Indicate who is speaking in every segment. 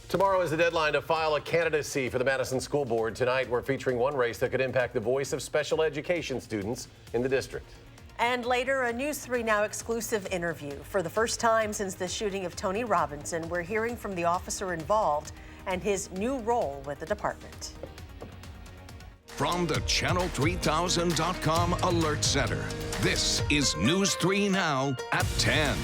Speaker 1: Tomorrow is the deadline to file a candidacy for the Madison School Board. Tonight, we're featuring one race that could impact the voice of special education students in the district.
Speaker 2: And later, a News 3 Now exclusive interview. For the first time since the shooting of Tony Robinson, we're hearing from the officer involved and his new role with the department.
Speaker 3: From the Channel3000.com Alert Center, this is News 3 Now at 10.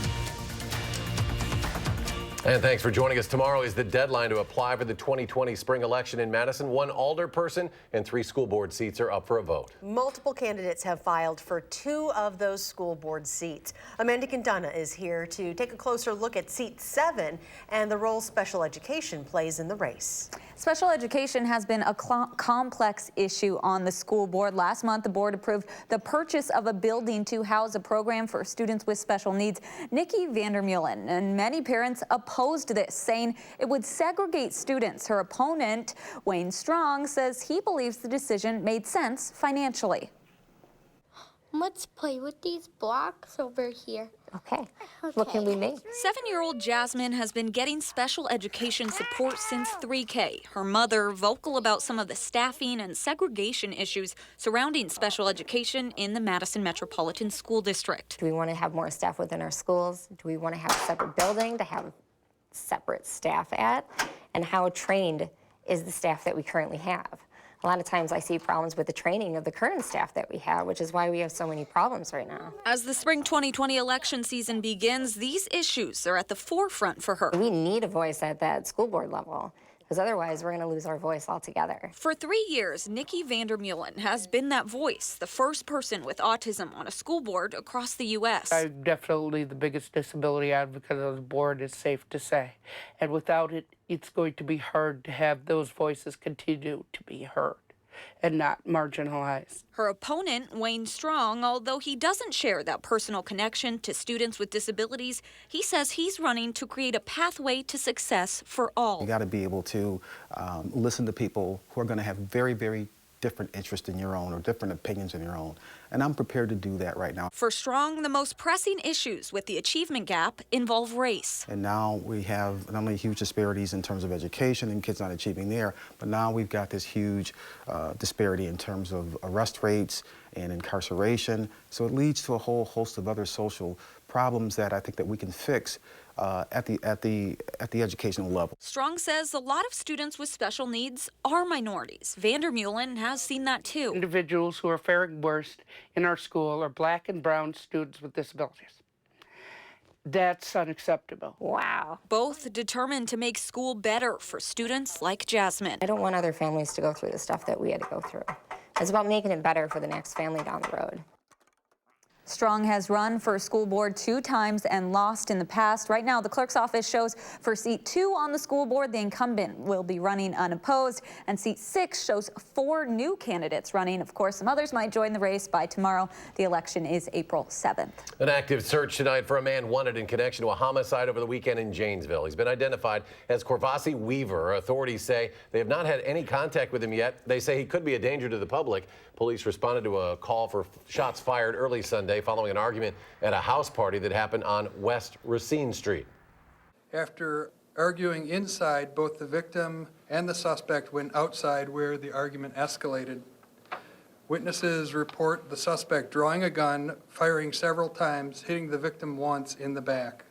Speaker 1: And thanks for joining us. Tomorrow is the deadline to apply for the 2020 spring election in Madison. 1 alderperson and 3 school board seats are up for a vote.
Speaker 2: Multiple candidates have filed for 2 of those school board seats. Amanda Quintana is here to take a closer look at seat 7 and the role special education plays in the race.
Speaker 4: Special education has been a complex issue on the school board. Last month, the board approved the purchase of a building to house a program for students with special needs. Nikki Vandermeulen and many parents opposed this, saying it would segregate students. Her opponent, Wayne Strong, says he believes the decision made sense financially.
Speaker 5: Let's play with these blocks over here.
Speaker 6: Okay. What can we make?
Speaker 7: 7-year-old Jasmine has been getting special education support since 3K. Her mother, vocal about some of the staffing and segregation issues surrounding special education in the Madison Metropolitan School District.
Speaker 6: Do we want to have more staff within our schools? Do we want to have a separate building to have separate staff at? And how trained is the staff that we currently have? A lot of times I see problems with the training of the current staff that we have, which is why we have so many problems right now.
Speaker 7: As the spring 2020 election season begins, these issues are at the forefront for her.
Speaker 6: We need a voice at that school board level, because otherwise we're going to lose our voice altogether.
Speaker 7: For 3 years, Nikki Vandermeulen has been that voice, the first person with autism on a school board across the U.S.
Speaker 8: I'm definitely the biggest disability advocate on the board, it's safe to say. And without it, it's going to be hard to have those voices continue to be heard and not marginalized.
Speaker 7: Her opponent, Wayne Strong, although he doesn't share that personal connection to students with disabilities, he says he's running to create a pathway to success for all.
Speaker 9: You got to be able to listen to people who are going to have very, very different interests in your own or different opinions in your own. And I'm prepared to do that right now.
Speaker 7: For Strong, the most pressing issues with the achievement gap involve race.
Speaker 9: And now we have not only huge disparities in terms of education and kids not achieving there, but now we've got this huge disparity in terms of arrest rates and incarceration. So it leads to a whole host of other social problems that I think that we can fix at the educational level.
Speaker 7: Strong says a lot of students with special needs are minorities. Vandermeulen has seen that too.
Speaker 8: Individuals who are faring worst in our school are black and brown students with disabilities. That's unacceptable.
Speaker 6: Wow.
Speaker 7: Both determined to make school better for students like Jasmine.
Speaker 6: I don't want other families to go through the stuff that we had to go through. It's about making it better for the next family down the road.
Speaker 4: Strong has run for school board 2 times and lost in the past. Right now, the clerk's office shows for seat 2 on the school board, the incumbent will be running unopposed, and seat 6 shows 4 new candidates running. Of course, some others might join the race by tomorrow. The election is April 7th.
Speaker 1: An active search tonight for a man wanted in connection to a homicide over the weekend in Janesville. He's been identified as Corvo Weaver. Authorities say they have not had any contact with him yet. They say he could be a danger to the public. Police responded to a call for shots fired early Sunday following an argument at a house party that happened on West Racine Street.
Speaker 10: After arguing inside, both the victim and the suspect went outside where the argument escalated. Witnesses report the suspect drawing a gun, firing several times, hitting the victim once in the back.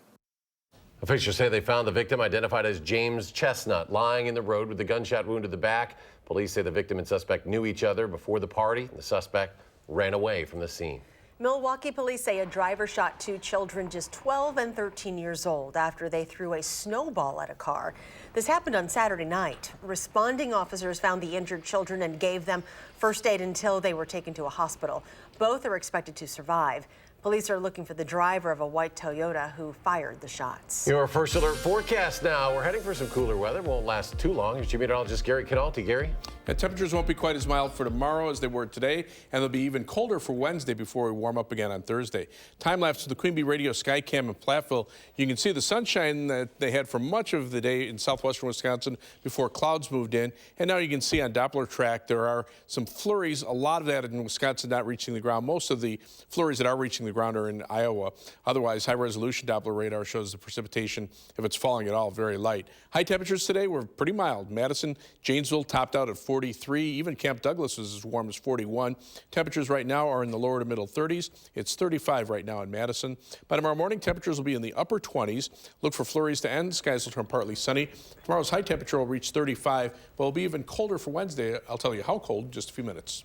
Speaker 1: Officials say they found the victim, identified as James Chestnut, lying in the road with a gunshot wound to the back. Police say the victim and suspect knew each other before the party. The suspect ran away from the scene.
Speaker 2: Milwaukee police say a driver shot 2 children just 12 and 13 years old after they threw a snowball at a car. This happened on Saturday night. Responding officers found the injured children and gave them first aid until they were taken to a hospital. Both are expected to survive. Police are looking for the driver of a white Toyota who fired the shots.
Speaker 1: Your first alert forecast now. We're heading for some cooler weather. Won't last too long. Here's your meteorologist, Gary Canalti. Gary?
Speaker 11: And temperatures won't be quite as mild for tomorrow as they were today, and they'll be even colder for Wednesday before we warm up again on Thursday. Time lapse to the Queen Bee Radio Skycam in Platteville. You can see the sunshine that they had for much of the day in southwestern Wisconsin before clouds moved in. And now you can see on Doppler track there are some flurries, a lot of that in Wisconsin not reaching the ground. Most of the flurries that are reaching the ground are in Iowa. Otherwise, high-resolution Doppler radar shows the precipitation, if it's falling at all, very light. High temperatures today were pretty mild. Madison, Janesville topped out at 43. Even Camp Douglas was as warm as 41. Temperatures right now are in the lower to middle 30s. It's 35 right now in Madison. By tomorrow morning, temperatures will be in the upper 20s. Look for flurries to end. Skies will turn partly sunny. Tomorrow's high temperature will reach 35, but will be even colder for Wednesday. I'll tell you how cold in just a few minutes.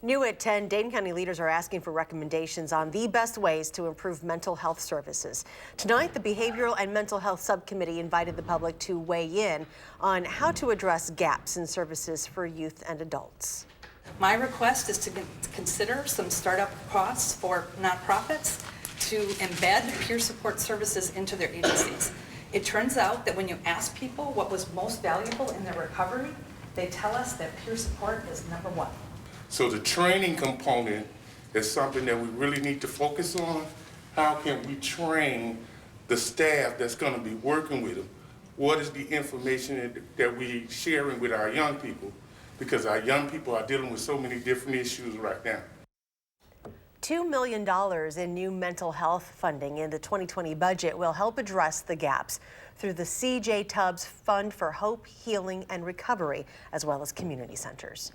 Speaker 2: New at 10, Dane County leaders are asking for recommendations on the best ways to improve mental health services. Tonight, the Behavioral and Mental Health Subcommittee invited the public to weigh in on how to address gaps in services for youth and adults.
Speaker 12: My request is to consider some startup costs for nonprofits to embed peer support services into their agencies. It turns out that when you ask people what was most valuable in their recovery, they tell us that peer support is #1.
Speaker 13: So the training component is something that we really need to focus on. How can we train the staff that's going to be working with them? What is the information that we sharing with our young people? Because our young people are dealing with so many different issues right now.
Speaker 2: $2 million in new mental health funding in the 2020 budget will help address the gaps through the C.J. Tubbs Fund for Hope, Healing, and Recovery, as well as community centers.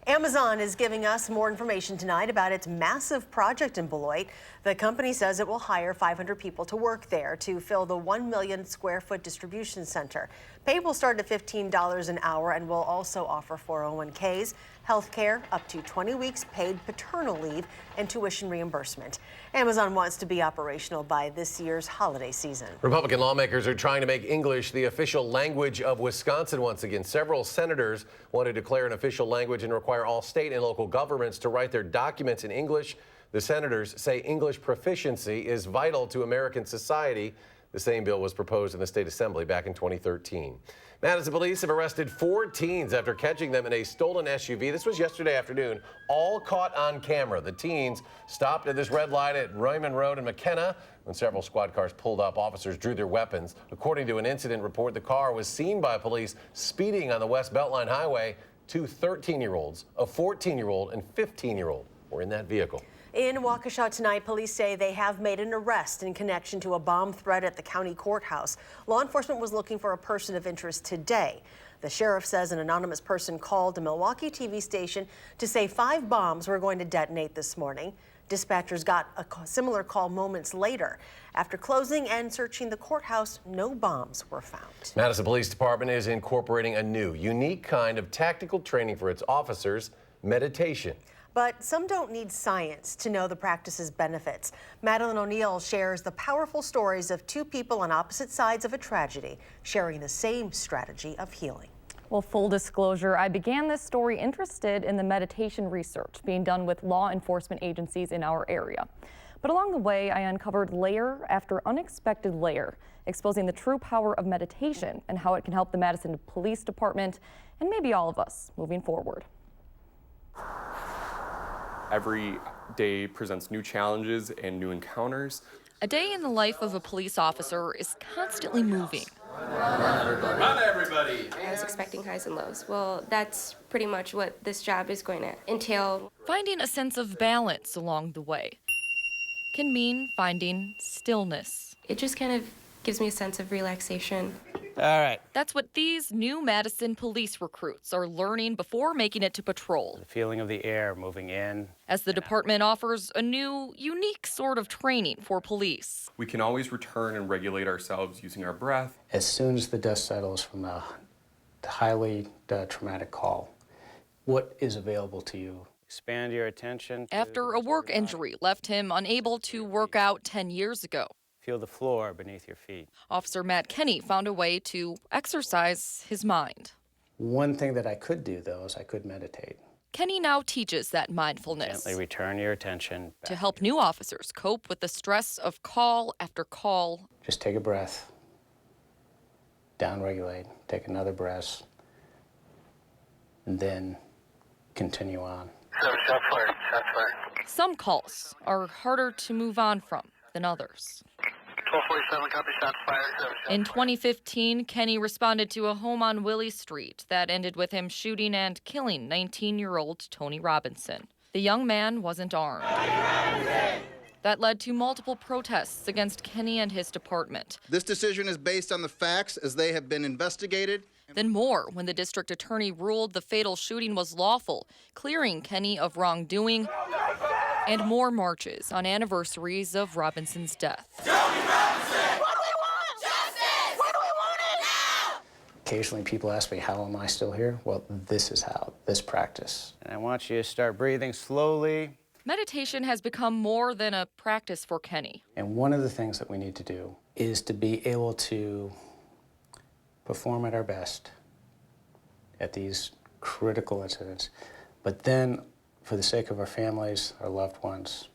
Speaker 2: Amazon is giving us more information tonight about its massive project in Beloit. The company says it will hire 500 people to work there to fill the 1 million square foot distribution center. Pay will start at $15 an hour and will also offer 401ks, health care, up to 20 weeks paid paternal leave, and tuition reimbursement. Amazon wants to be operational by this year's holiday season.
Speaker 1: Republican lawmakers are trying to make English the official language of Wisconsin once again. Several senators want to declare an official language and require all state and local governments to write their documents in English. The senators say English proficiency is vital to American society. The same bill was proposed in the state assembly back in 2013. Madison police have arrested 4 teens after catching them in a stolen SUV. This was yesterday afternoon, all caught on camera. The teens stopped at this red light at Royman Road in McKenna. When several squad cars pulled up, officers drew their weapons. According to an incident report, the car was seen by police speeding on the West Beltline Highway. 2 13-year-olds, a 14-year-old, and 15-year-old were in that vehicle.
Speaker 2: In Waukesha tonight, police say they have made an arrest in connection to a bomb threat at the county courthouse. Law enforcement was looking for a person of interest today. The sheriff says an anonymous person called a Milwaukee TV station to say 5 bombs were going to detonate this morning. Dispatchers got a similar call moments later. After closing and searching the courthouse, no bombs were found.
Speaker 1: Madison Police Department is incorporating a new, unique kind of tactical training for its officers, meditation.
Speaker 2: But some don't need science to know the practice's benefits. Madeline O'Neill shares the powerful stories of 2 people on opposite sides of a tragedy, sharing the same strategy of healing.
Speaker 14: Well, full disclosure, I began this story interested in the meditation research being done with law enforcement agencies in our area. But along the way, I uncovered layer after unexpected layer, exposing the true power of meditation and how it can help the Madison Police Department and maybe all of us moving forward.
Speaker 15: Every day presents new challenges and new encounters.
Speaker 7: A day in the life of a police officer is constantly moving.
Speaker 16: Run, everybody!
Speaker 17: I was expecting highs and lows. Well, that's pretty much what this job is going to entail.
Speaker 7: Finding a sense of balance along the way can mean finding stillness.
Speaker 17: It just kind of gives me a sense of relaxation.
Speaker 16: All right.
Speaker 7: That's what these new Madison police recruits are learning before making it to patrol.
Speaker 16: The feeling of the air moving in.
Speaker 7: As the department offers a new, unique sort of training for police.
Speaker 15: We can always return and regulate ourselves using our breath.
Speaker 18: As soon as the dust settles from the highly traumatic call, what is available to you?
Speaker 16: Expand your attention.
Speaker 7: After a work injury left him unable to work out 10 years ago.
Speaker 16: Feel the floor beneath your feet.
Speaker 7: Officer Matt Kenny found a way to exercise his mind.
Speaker 18: One thing that I could do, though, is I could meditate.
Speaker 7: Kenny now teaches that mindfulness.
Speaker 16: Gently return your attention back
Speaker 7: to help new officers cope with the stress of call after call.
Speaker 18: Just take a breath, down-regulate, take another breath, and then continue on.
Speaker 16: Shot fired.
Speaker 7: Some calls are harder to move on from than others.
Speaker 16: 1247, copy, shot fired.
Speaker 7: In 2015, Kenny responded to a home on Willie Street that ended with him shooting and killing 19-year-old Tony Robinson. The young man wasn't armed.
Speaker 14: That led to multiple protests against Kenny and his department.
Speaker 19: This decision is based on the facts as they have been investigated.
Speaker 14: Then more when the district attorney ruled the fatal shooting was lawful, clearing Kenny of wrongdoing, and more marches on anniversaries of Robinson's death.
Speaker 18: Occasionally people ask me, how am I still here? Well, this is how, this practice. And I want you to start breathing slowly.
Speaker 14: Meditation has become more than a practice for Kenny.
Speaker 18: And one of the things that we need to do is to be able to perform at our best at these critical incidents, but then for the sake of our families, our loved ones,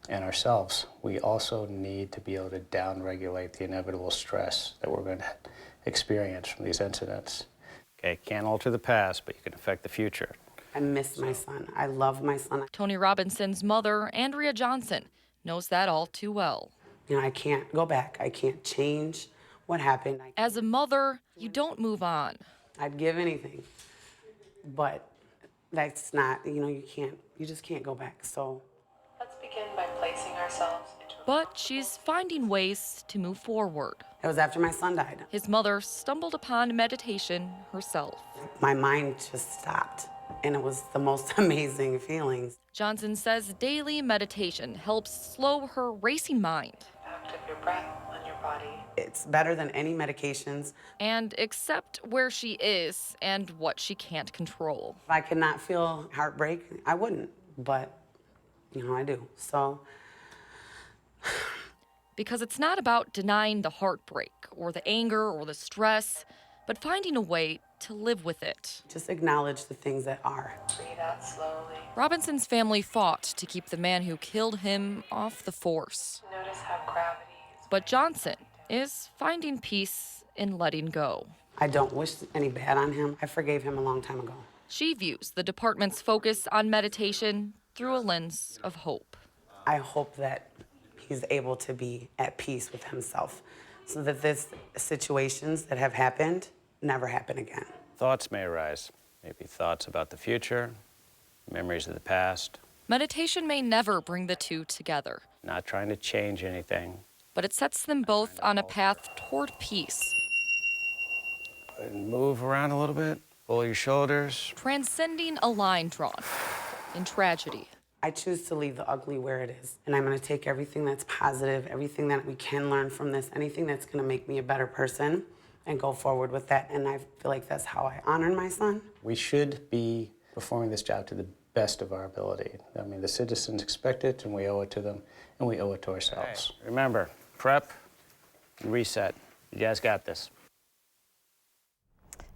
Speaker 18: and ourselves, we also need to be able to downregulate the inevitable stress that we're going to experience from these incidents. Okay, can't alter the past, but you can affect the future.
Speaker 20: I miss my son. I love my son.
Speaker 14: Tony Robinson's mother, Andrea Johnson, knows that all too well.
Speaker 20: You know, I can't go back. I can't change what happened.
Speaker 14: As a mother, you don't move on.
Speaker 20: I'd give anything, but that's not, you just can't go back. So
Speaker 21: let's begin by placing ourselves into
Speaker 14: But she's finding ways to move forward.
Speaker 20: It was after my son died.
Speaker 14: His mother stumbled upon meditation herself.
Speaker 20: My mind just stopped, and it was the most amazing feelings.
Speaker 14: Johnson says daily meditation helps slow her racing mind.
Speaker 21: active your breath on your body.
Speaker 20: It's better than any medications.
Speaker 14: And accept where she is and what she can't control.
Speaker 20: If I could not feel heartbreak, I wouldn't, but, I do, so.
Speaker 14: Because it's not about denying the heartbreak or the anger or the stress, but finding a way to live with it.
Speaker 20: Just acknowledge the things that are.
Speaker 21: Breathe out slowly.
Speaker 14: Robinson's family fought to keep the man who killed him off the force.
Speaker 21: Notice how gravity is.
Speaker 14: But Johnson is finding peace in letting go.
Speaker 20: I don't wish any bad on him. I forgave him a long time ago.
Speaker 14: She views the department's focus on meditation through a lens of hope.
Speaker 20: I hope that he's able to be at peace with himself so that these situations that have happened never happen again.
Speaker 18: Thoughts may arise, maybe thoughts about the future, memories of the past.
Speaker 14: Meditation may never bring the two together.
Speaker 18: Not trying to change anything.
Speaker 14: But it sets them both on a path toward peace.
Speaker 18: And move around a little bit, pull your shoulders.
Speaker 14: Transcending a line drawn in tragedy.
Speaker 20: I choose to leave the ugly where it is. And I'm gonna take everything that's positive, everything that we can learn from this, anything that's gonna make me a better person, and go forward with that. And I feel like that's how I honor my son.
Speaker 18: We should be performing this job to the best of our ability. I mean, the citizens expect it, and we owe it to them, and we owe it to ourselves. Hey, remember, prep and reset. You guys got this.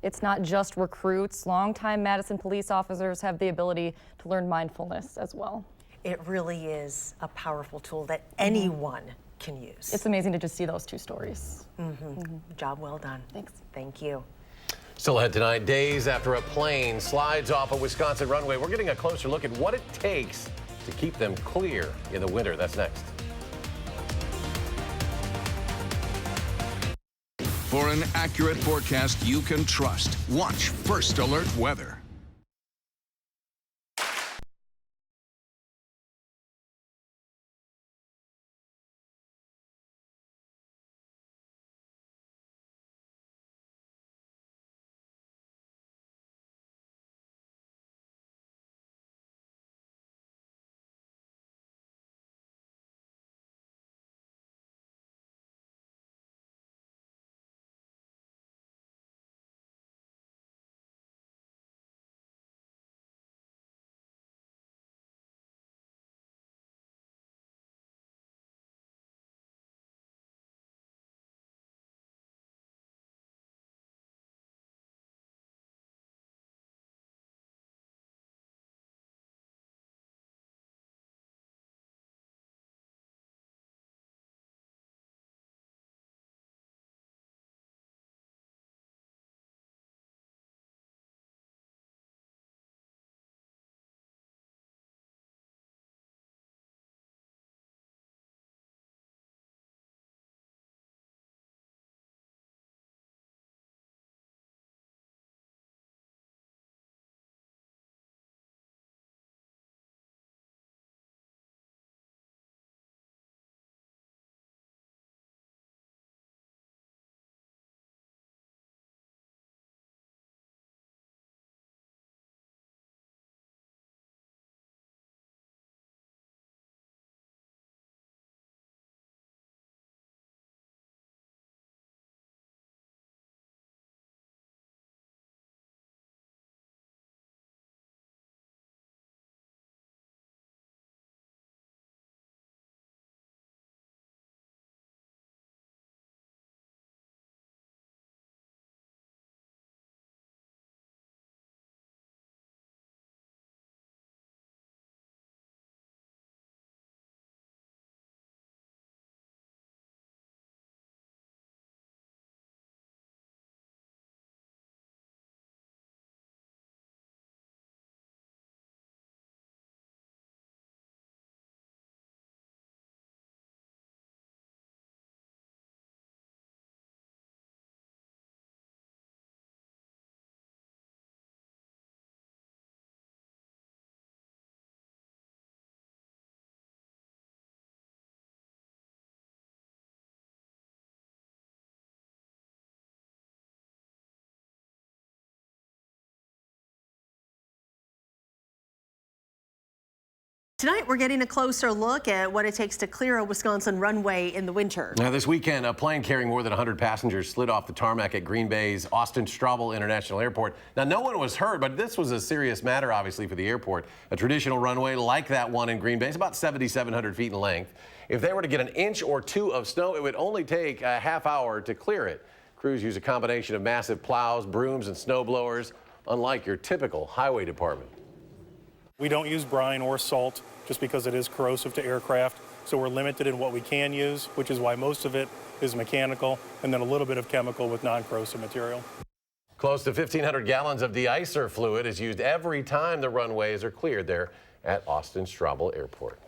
Speaker 14: It's not just recruits. Longtime Madison police officers have the ability to learn mindfulness as well.
Speaker 2: It really is a powerful tool that anyone can use.
Speaker 14: It's amazing to just see those two stories.
Speaker 2: Job well done.
Speaker 14: Thanks.
Speaker 2: Thank you.
Speaker 1: Still ahead tonight, days after a plane slides off a Wisconsin runway, we're getting a closer look at what it takes to keep them clear in the winter. That's next.
Speaker 3: For an accurate forecast you can trust, watch First Alert Weather.
Speaker 2: Tonight, we're getting a closer look at what it takes to clear a Wisconsin runway in the winter.
Speaker 1: Now, this weekend, a plane carrying more than 100 passengers slid off the tarmac at Green Bay's Austin Strombel International Airport. Now, no one was hurt, but this was a serious matter, obviously, for the airport. A traditional runway like that one in Green Bay is about 7,700 feet in length. If they were to get an inch or two of snow, it would only take a half hour to clear it. Crews use a combination of massive plows, brooms, and snow blowers, unlike your typical highway department.
Speaker 5: We don't use brine or salt just because it is corrosive to aircraft, so we're limited in what we can use, which is why most of it is mechanical, and then a little bit of chemical with non-corrosive material.
Speaker 1: Close to 1,500 gallons of de-icer fluid is used every time the runways are cleared there at Austin Strombel Airport.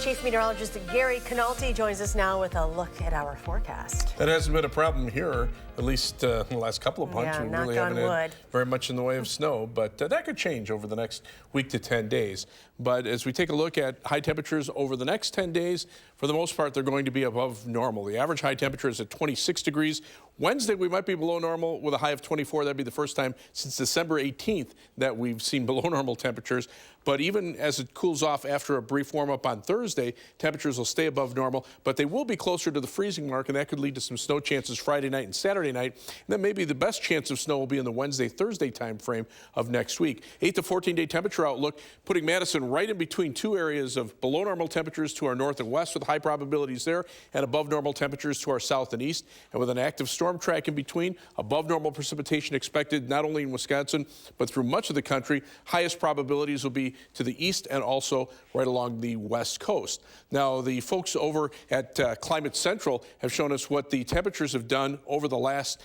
Speaker 2: Chief Meteorologist Gary Canalti joins us now with a look at our forecast.
Speaker 11: That hasn't been a problem here, at least in the last couple of months.
Speaker 2: Yeah,
Speaker 11: we
Speaker 2: knock
Speaker 11: really
Speaker 2: on
Speaker 11: haven't
Speaker 2: wood.
Speaker 11: had very much in the way of snow, but that could change over the next week to 10 days. But as we take a look at high temperatures over the next 10 days, for the most part, they're going to be above normal. The average high temperature is at 26 degrees. Wednesday, we might be below normal with a high of 24. That'd be the first time since December 18th that we've seen below normal temperatures. But even as it cools off after a brief warm-up on Thursday, temperatures will stay above normal, but they will be closer to the freezing mark, and that could lead to some snow chances Friday night and Saturday night. And then maybe the best chance of snow will be in the Wednesday, Thursday time frame of next week. 8 to 14-day temperature outlook, putting Madison right in between two areas of below normal temperatures to our north and west with high probabilities there, and above normal temperatures to our south and east. And with an active storm track in between, above normal precipitation expected not only in Wisconsin, but through much of the country. Highest probabilities will be to the east and also right along the west coast. Now, the folks over at Climate Central have shown us what the temperatures have done over the last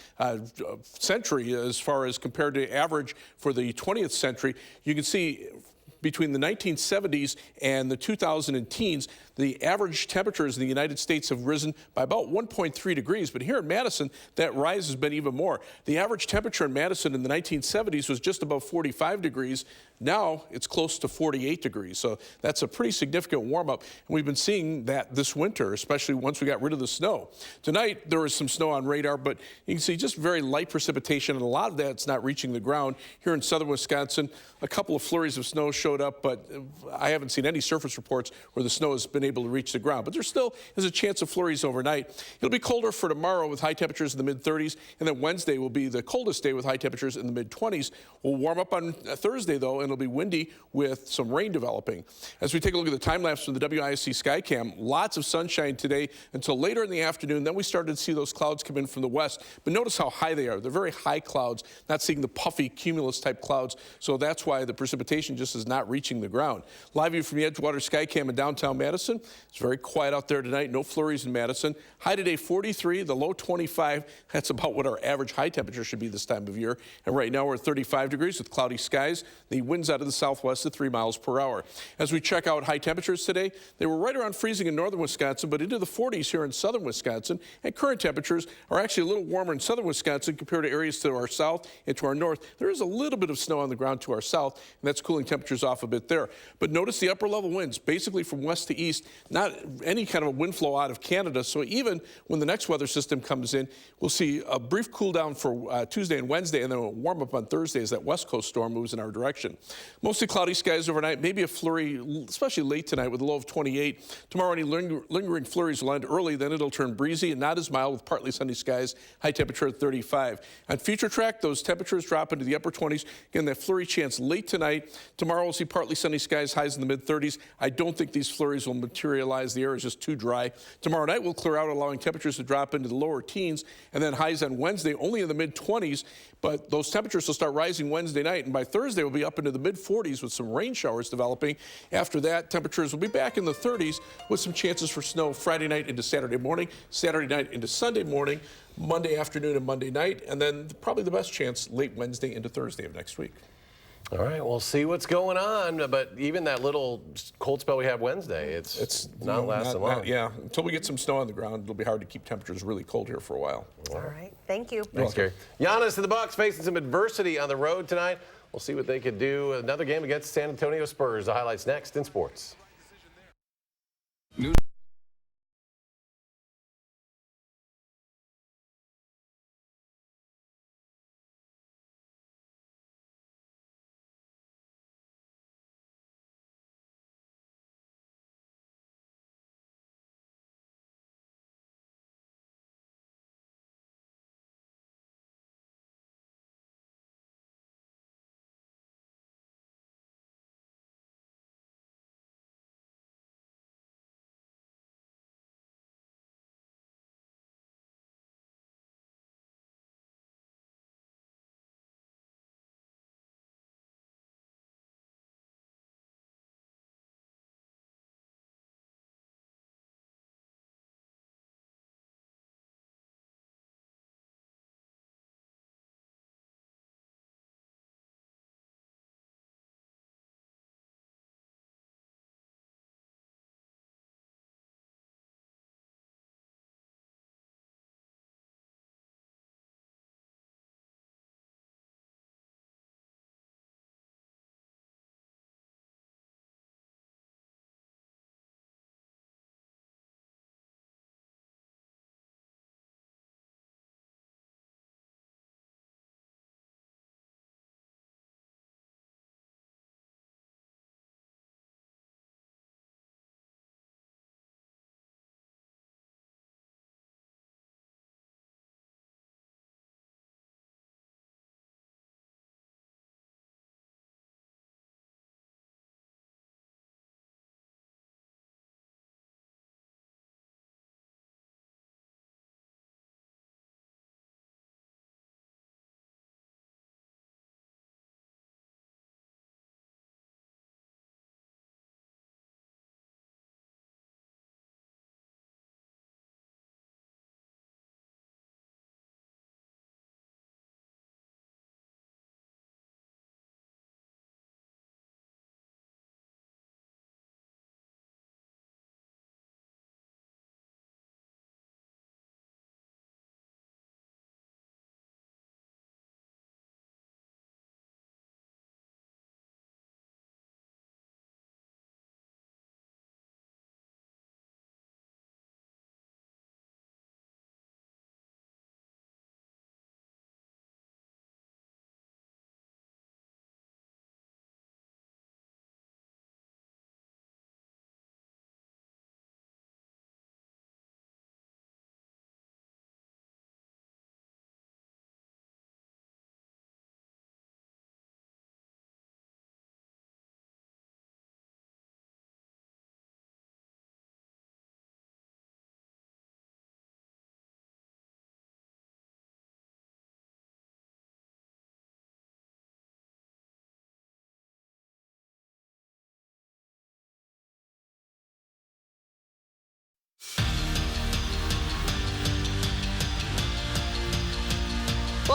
Speaker 11: century as far as compared to average for the 20th century. You can see between the 1970s and the 2010s, the average temperatures in the United States have risen by about 1.3 degrees. But here in Madison, that rise has been even more. The average temperature in Madison in the 1970s was just above 45 degrees. Now it's close to 48 degrees. So that's a pretty significant warm up. And we've been seeing that this winter, especially once we got rid of the snow. Tonight, there was some snow on radar, but you can see just very light precipitation, and a lot of that's not reaching the ground. Here in southern Wisconsin, a couple of flurries of snow showed up, but I haven't seen any surface reports where the snow has been able to reach the ground. But there still is a chance of flurries overnight. It'll be colder for tomorrow with high temperatures in the mid-30s, and then Wednesday will be the coldest day with high temperatures in the mid-20s. We'll warm up on Thursday, though, and it'll be windy with some rain developing. As we take a look at the time lapse from the WISC Skycam, lots of sunshine today until later in the afternoon. Then we started to see those clouds come in from the west. But notice how high they are. They're very high clouds, not seeing the puffy cumulus type clouds. So that's why the precipitation just is not reaching the ground. Live view from the Edgewater Skycam in downtown Madison. It's very quiet out there tonight. No flurries in Madison. High today 43, the low 25. That's about what our average high temperature should be this time of year. And right now we're at 35 degrees with cloudy skies. The winds out of the southwest at 3 miles per hour. As we check out high temperatures today, they were right around freezing in northern Wisconsin, but into the 40s here in southern Wisconsin. And current temperatures are actually a little warmer in southern Wisconsin compared to areas to our south and to our north. There is a little bit of snow on the ground to our south, and that's cooling temperatures off a bit there. But notice the upper level winds, basically from west to east, not any kind of a wind flow out of Canada. So even when the next weather system comes in, we'll see a brief cool down for Tuesday and Wednesday, and then a warm up on Thursday as that west coast storm moves in our direction. Mostly cloudy skies overnight, maybe a flurry, especially late tonight with a low of 28. Tomorrow, any lingering flurries will end early, then it'll turn breezy and not as mild with partly sunny skies, high temperature at 35. On future track, those temperatures drop into the upper 20s. Again, that flurry chance late tonight. Tomorrow, we'll see partly sunny skies, highs in the mid-30s. I don't think these flurries will materialize. The air is just too dry. Tomorrow night, we'll clear out, allowing temperatures to drop into the lower teens, and then highs on Wednesday only in the mid-20s. But those temperatures will start rising Wednesday night, and by Thursday, we'll be up into the mid-40s with some rain showers developing. After that, temperatures will be back in the 30s with some chances for snow Friday night into Saturday morning, Saturday night into Sunday morning, Monday afternoon and Monday night, and then probably the best chance late Wednesday into Thursday of next week.
Speaker 1: All right, we'll see what's going on, but even that little cold spell we have Wednesday, it's not lasting long.
Speaker 11: Yeah, until we get some snow on the ground, it'll be hard to keep temperatures really cold here for a while.
Speaker 2: All right, thank you.
Speaker 1: Thanks, Gary. Yanis and the Bucks facing some adversity on the road tonight. We'll see what they could do. Another game against San Antonio Spurs. The highlights next in sports.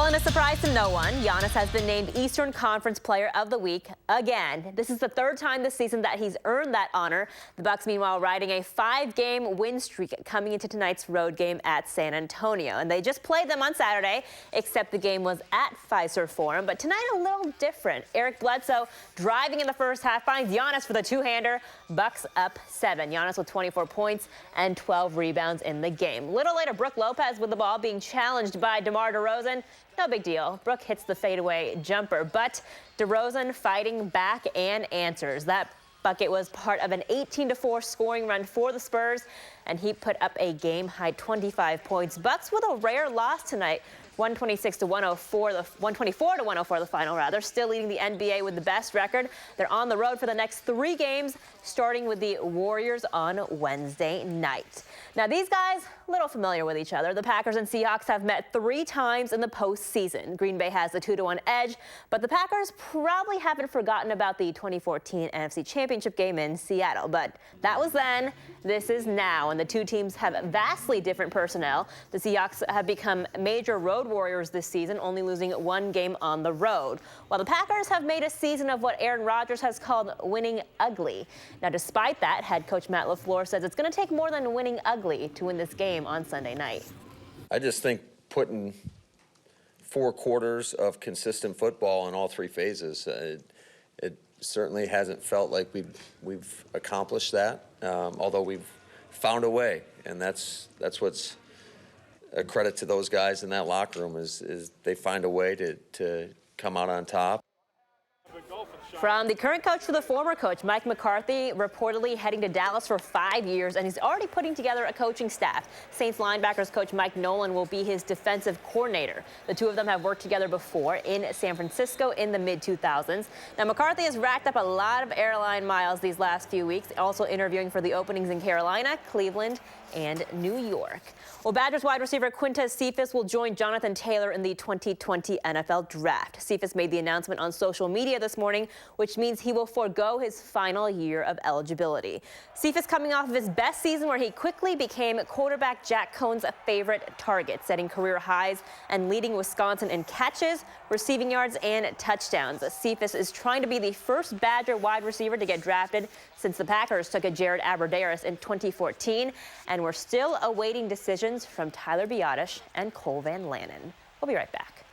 Speaker 9: Well, in a surprise to no one, Yanis has been named Eastern Conference Player of the Week again. This is the third time this season that he's earned that honor. The Bucks, meanwhile, riding a 5-game win streak coming into tonight's road game at San Antonio. And they just played them on Saturday, except the game was at Fiserv Forum. But tonight, a little different. Eric Bledsoe driving in the first half finds Yanis for the two-hander. Bucks up 7. Yanis with 24 points and 12 rebounds in the game. A little later, Brooke Lopez with the ball being challenged by DeMar DeRozan. No big deal. Brooke hits the fadeaway jumper, but DeRozan fighting back and answers. That bucket was part of an 18-4 scoring run for the Spurs, and he put up a game-high 25 points. Bucks with a rare loss tonight. 124-104 the final, rather. Still leading the NBA with the best record. They're on the road for the next 3 games, starting with the Warriors on Wednesday night. Now, these guys, a little familiar with each other. The Packers and Seahawks have met 3 times in the postseason. Green Bay has the 2-1 edge, but the Packers probably haven't forgotten about the 2014 NFC Championship game in Seattle. But that was then, this is now, and the two teams have vastly different personnel. The Seahawks have become major road warriors this season, only losing 1 game on the road, while the Packers have made a season of what Aaron Rodgers has called winning ugly. Now, despite that, head coach Matt LaFleur says it's going to take more than winning ugly to win this game on Sunday night.
Speaker 22: I just think putting 4 quarters of consistent football in all 3 phases, it certainly hasn't felt like we've accomplished that, although we've found a way, and that's what's a credit to those guys in that locker room is they find a way to come out on top.
Speaker 9: From the current coach to the former coach, Mike McCarthy reportedly heading to Dallas for 5 years, and he's already putting together a coaching staff. Saints linebackers coach Mike Nolan will be his defensive coordinator. The two of them have worked together before in San Francisco in the mid-2000s. Now, McCarthy has racked up a lot of airline miles these last few weeks, also interviewing for the openings in Carolina, Cleveland, and New York. Well, Badgers wide receiver Quintus Cephas will join Jonathan Taylor in the 2020 NFL Draft. Cephas made the announcement on social media this morning, which means he will forego his final year of eligibility. Cephas coming off of his best season where he quickly became quarterback Jack Cohn's favorite target, setting career highs and leading Wisconsin in catches, receiving yards, and touchdowns. Cephas is trying to be the first Badger wide receiver to get drafted since the Packers took a Jared Abbrederis in 2014, and we're still awaiting decisions from Tyler Biadasz and Cole Van Lanen. We'll be right back.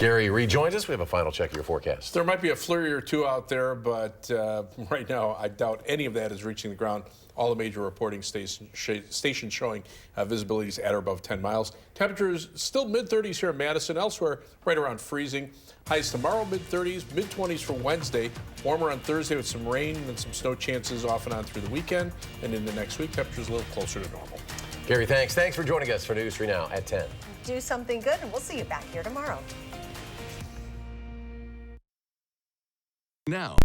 Speaker 1: Gary rejoins us. We have a final check of your forecast.
Speaker 11: There might be a flurry or two out there, but right now I doubt any of that is reaching the ground. All the major reporting stations showing visibilities at or above 10 miles. Temperatures still mid-30s here in Madison. Elsewhere, right around freezing. Highs tomorrow, mid-30s, mid-20s for Wednesday. Warmer on Thursday with some rain and some snow chances off and on through the weekend. And in the next week, temperatures a little closer to normal.
Speaker 1: Gary, thanks. Thanks for joining us for News 3 Now at 10.
Speaker 2: Do something good, and we'll see you back here tomorrow.
Speaker 3: Now.